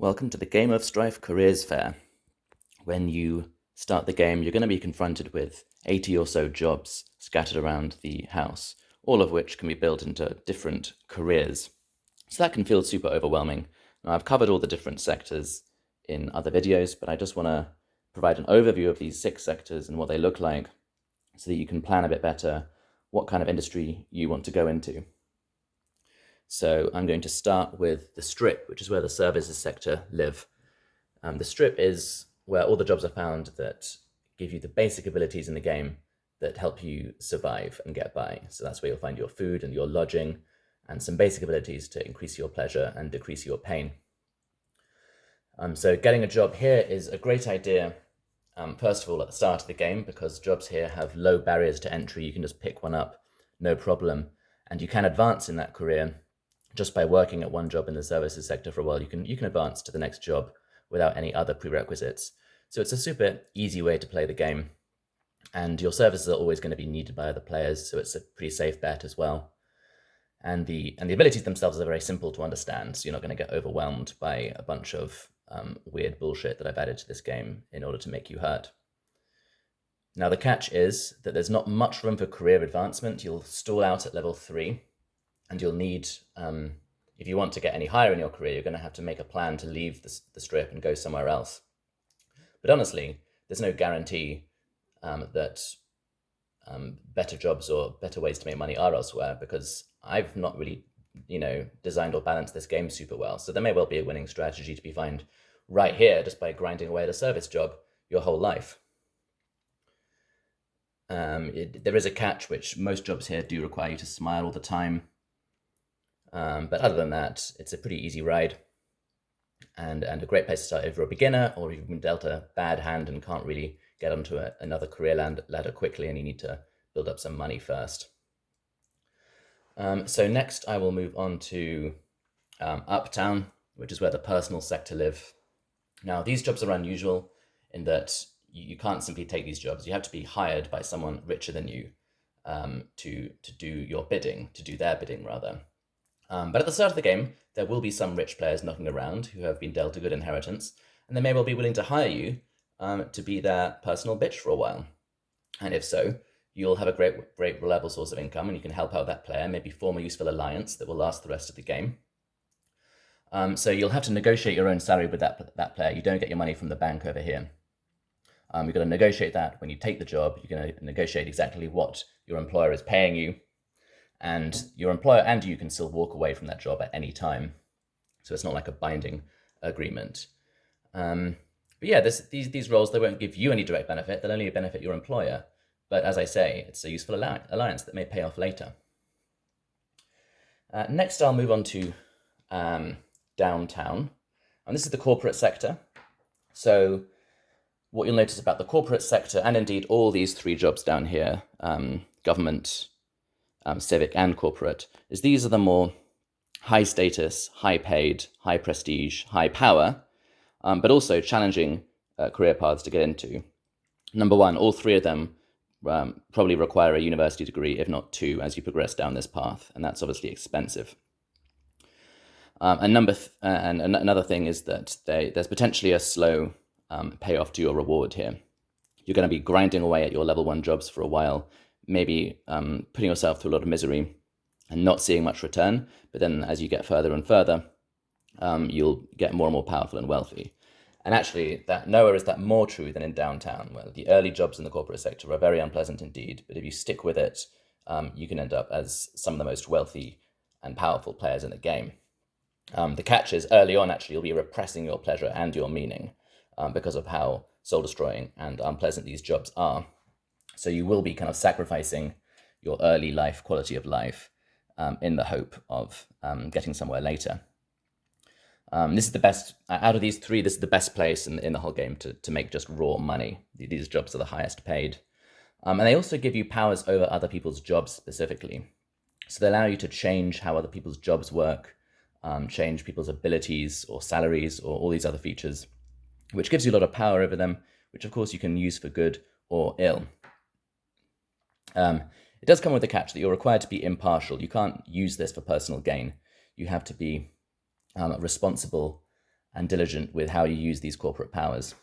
Welcome to the Game of Strife Careers Fair. When you start the game, you're going to be confronted with 80 or so jobs scattered around the house, all of which can be built into different careers. So that can feel super overwhelming. Now, I've covered all the different sectors in other videos, but I just want to provide an overview of these 6 sectors and what they look like so that you can plan a bit better what kind of industry you want to go into. So I'm going to start with the Strip, which is where the services sector live. The Strip is where all the jobs are found that give you the basic abilities in the game that help you survive and get by. So that's where you'll find your food and your lodging and some basic abilities to increase your pleasure and decrease your pain. So getting a job here is a great idea, first of all, at the start of the game, because jobs here have low barriers to entry. You can just pick one up, no problem. And you can advance in that career just by working at one job in the services sector for a while. You can advance to the next job without any other prerequisites. So it's a super easy way to play the game. And your services are always going to be needed by other players, so it's a pretty safe bet as well. And the abilities themselves are very simple to understand, so you're not going to get overwhelmed by a bunch of weird bullshit that I've added to this game in order to make you hurt. Now, the catch is that there's not much room for career advancement. You'll stall out at level 3, and you'll need, if you want to get any higher in your career, you're going to have to make a plan to leave the Strip and go somewhere else. But honestly, there's no guarantee that better jobs or better ways to make money are elsewhere, because I've not really, designed or balanced this game super well. So there may well be a winning strategy to be found right here just by grinding away at a service job your whole life. There is a catch, which most jobs here do require you to smile all the time. But other than that, it's a pretty easy ride and a great place to start if you're a beginner, or if you've been dealt a bad hand and can't really get onto another career ladder quickly and you need to build up some money first. So next I will move on to Uptown, which is where the personal sector live. Now, these jobs are unusual in that you can't simply take these jobs. You have to be hired by someone richer than you to do your bidding, to do their bidding rather. But at the start of the game, there will be some rich players knocking around who have been dealt a good inheritance, and they may well be willing to hire you to be their personal bitch for a while. And if so, you'll have a great reliable source of income, and you can help out that player, maybe form a useful alliance that will last the rest of the game. So you'll have to negotiate your own salary with that player. You don't get your money from the bank over here. You've got to negotiate that when you take the job. You're going to negotiate exactly what your employer is paying you, and your employer and you can still walk away from that job at any time. So it's not like a binding agreement. But yeah, these roles, they won't give you any direct benefit. They'll only benefit your employer. But as I say, it's a useful alliance that may pay off later. Next, I'll move on to downtown. And this is the corporate sector. So what you'll notice about the corporate sector, and indeed all these 3 jobs down here, government, civic and corporate, is these are the more high status, high paid, high prestige, high power, but also challenging career paths to get into. Number 1, all 3 of them probably require a university degree, if not 2, as you progress down this path, and that's obviously expensive. And another thing is that there's potentially a slow payoff to your reward here. You're going to be grinding away at your level 1 jobs for a while, maybe putting yourself through a lot of misery and not seeing much return. But then as you get further and further, you'll get more and more powerful and wealthy. And actually, nowhere is that more true than in downtown, where the early jobs in the corporate sector are very unpleasant indeed. But if you stick with it, you can end up as some of the most wealthy and powerful players in the game. The catch is early on, actually, you'll be repressing your pleasure and your meaning because of how soul-destroying and unpleasant these jobs are. So you will be kind of sacrificing your early life, quality of life, in the hope of getting somewhere later. This is the best, out of these 3, this is the best place in the whole game to make just raw money. These jobs are the highest paid. And they also give you powers over other people's jobs specifically. So they allow you to change how other people's jobs work, change people's abilities or salaries or all these other features, which gives you a lot of power over them, which of course you can use for good or ill. It does come with a catch that you're required to be impartial. You can't use this for personal gain. You have to be responsible and diligent with how you use these corporate powers.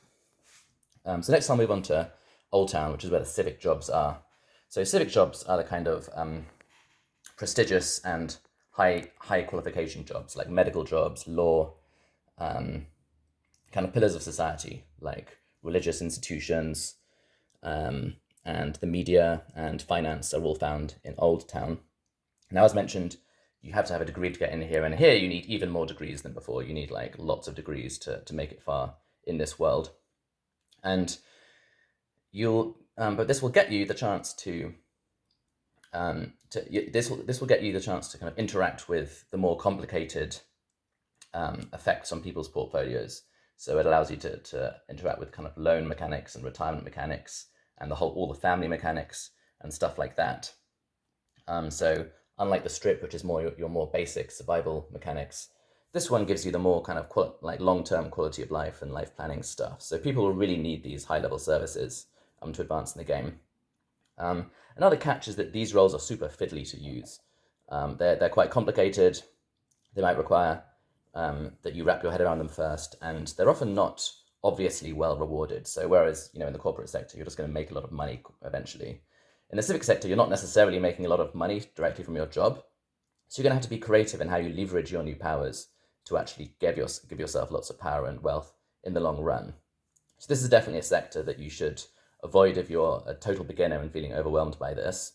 So next I'll move on to Old Town, which is where the civic jobs are. So civic jobs are the kind of prestigious and high qualification jobs, like medical jobs, law, kind of pillars of society, like religious institutions, and the media and finance are all found in Old Town. Now, as mentioned, you have to have a degree to get in here, and here you need even more degrees than before. You need like lots of degrees to make it far in this world. And but this will get you the chance to this will get you the chance to kind of interact with the more complicated effects on people's portfolios. So it allows you to interact with kind of loan mechanics and retirement mechanics and all the family mechanics and stuff like that. So unlike the Strip, which is more your more basic survival mechanics, this one gives you the more kind of like long-term quality of life and life planning stuff. So people will really need these high-level services to advance in the game. Another catch is that these roles are super fiddly to use. They're quite complicated. They might require that you wrap your head around them first, and they're often not obviously well rewarded. So whereas, in the corporate sector, you're just going to make a lot of money eventually. In the civic sector, you're not necessarily making a lot of money directly from your job. So you're going to have to be creative in how you leverage your new powers to actually give yourself lots of power and wealth in the long run. So this is definitely a sector that you should avoid if you're a total beginner and feeling overwhelmed by this.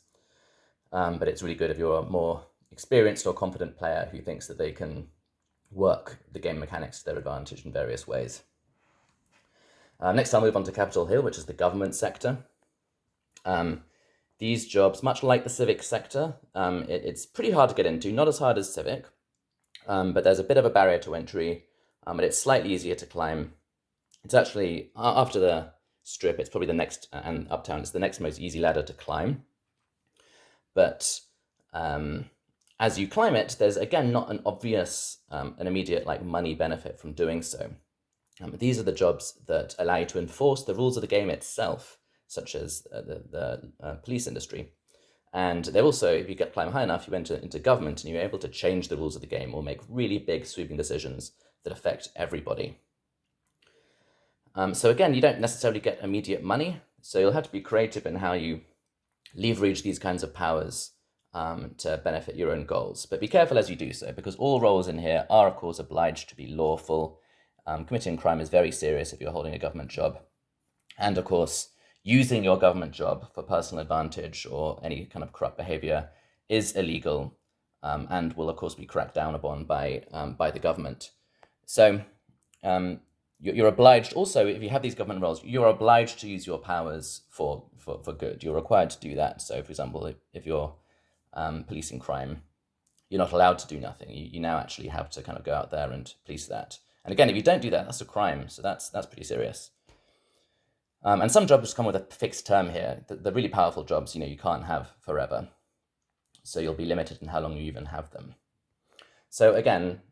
But it's really good if you're a more experienced or confident player who thinks that they can work the game mechanics to their advantage in various ways. Next, I'll move on to Capitol Hill, which is the government sector. These jobs, much like the civic sector, it's pretty hard to get into, not as hard as civic, but there's a bit of a barrier to entry, but it's slightly easier to climb. It's actually, after the Strip, it's probably the next, and Uptown, it's the next most easy ladder to climb. But as you climb it, there's again not an obvious, an immediate like money benefit from doing so. These are the jobs that allow you to enforce the rules of the game itself, such as the police industry. And they're also, if you climb high enough, you enter into government and you're able to change the rules of the game or make really big sweeping decisions that affect everybody. So again, you don't necessarily get immediate money, so you'll have to be creative in how you leverage these kinds of powers to benefit your own goals. But be careful as you do so, because all roles in here are, of course, obliged to be lawful. Committing crime is very serious if you're holding a government job. And of course, using your government job for personal advantage or any kind of corrupt behavior is illegal and will, of course, be cracked down upon by the government. So you're obliged, also, if you have these government roles, you're obliged to use your powers for good. You're required to do that. So, for example, if you're policing crime, you're not allowed to do nothing. You now actually have to kind of go out there and police that. And again, if you don't do that, that's a crime. So that's pretty serious. And some jobs come with a fixed term here. The really powerful jobs, you can't have forever. So you'll be limited in how long you even have them. So again,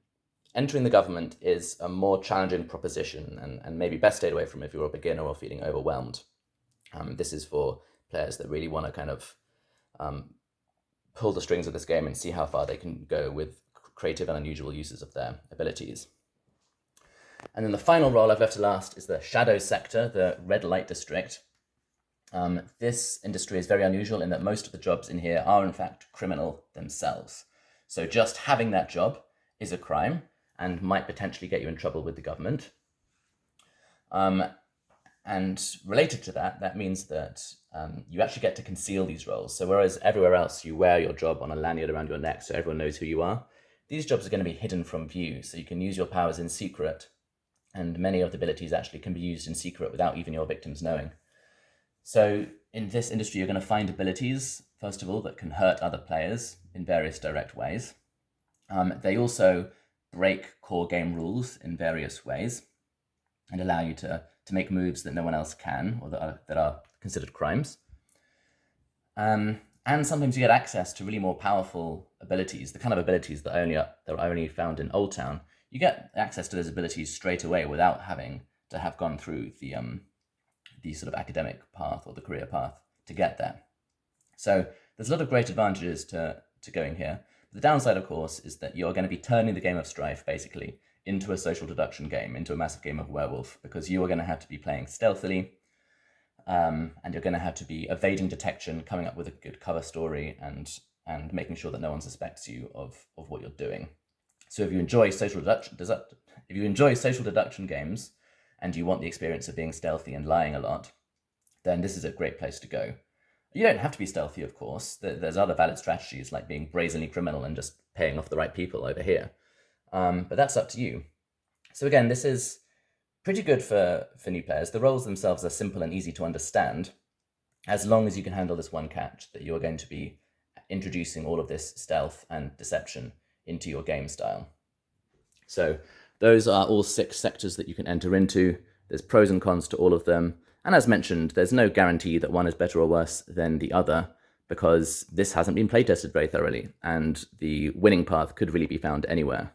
entering the government is a more challenging proposition and maybe best stayed away from if you're a beginner or feeling overwhelmed. This is for players that really want to kind of pull the strings of this game and see how far they can go with creative and unusual uses of their abilities. And then the final role I've left to last is the shadow sector, the red light district. This industry is very unusual in that most of the jobs in here are in fact criminal themselves. So just having that job is a crime and might potentially get you in trouble with the government. And related to that, that means that you actually get to conceal these roles. So whereas everywhere else you wear your job on a lanyard around your neck so everyone knows who you are, these jobs are going to be hidden from view. So you can use your powers in secret, and many of the abilities actually can be used in secret without even your victims knowing. So in this industry, you're going to find abilities, first of all, that can hurt other players in various direct ways. They also break core game rules in various ways and allow you to make moves that no one else can, or that are considered crimes. And sometimes you get access to really more powerful abilities, the kind of abilities that are only found in Old Town. You get access to those abilities straight away without having to have gone through the sort of academic path or the career path to get there. So there's a lot of great advantages to going here. The downside, of course, is that you're going to be turning the game of Strife, basically, into a social deduction game, into a massive game of werewolf, because you are going to have to be playing stealthily, and you're going to have to be evading detection, coming up with a good cover story, and making sure that no one suspects you of what you're doing. So if you enjoy social deduction games, and you want the experience of being stealthy and lying a lot, then this is a great place to go. You don't have to be stealthy, of course. There's other valid strategies, like being brazenly criminal and just paying off the right people over here. But that's up to you. So again, this is pretty good for new players. The roles themselves are simple and easy to understand, as long as you can handle this one catch, that you're going to be introducing all of this stealth and deception into your game style. So those are all 6 sectors that you can enter into. There's pros and cons to all of them. And as mentioned, there's no guarantee that one is better or worse than the other, because this hasn't been playtested very thoroughly, and the winning path could really be found anywhere.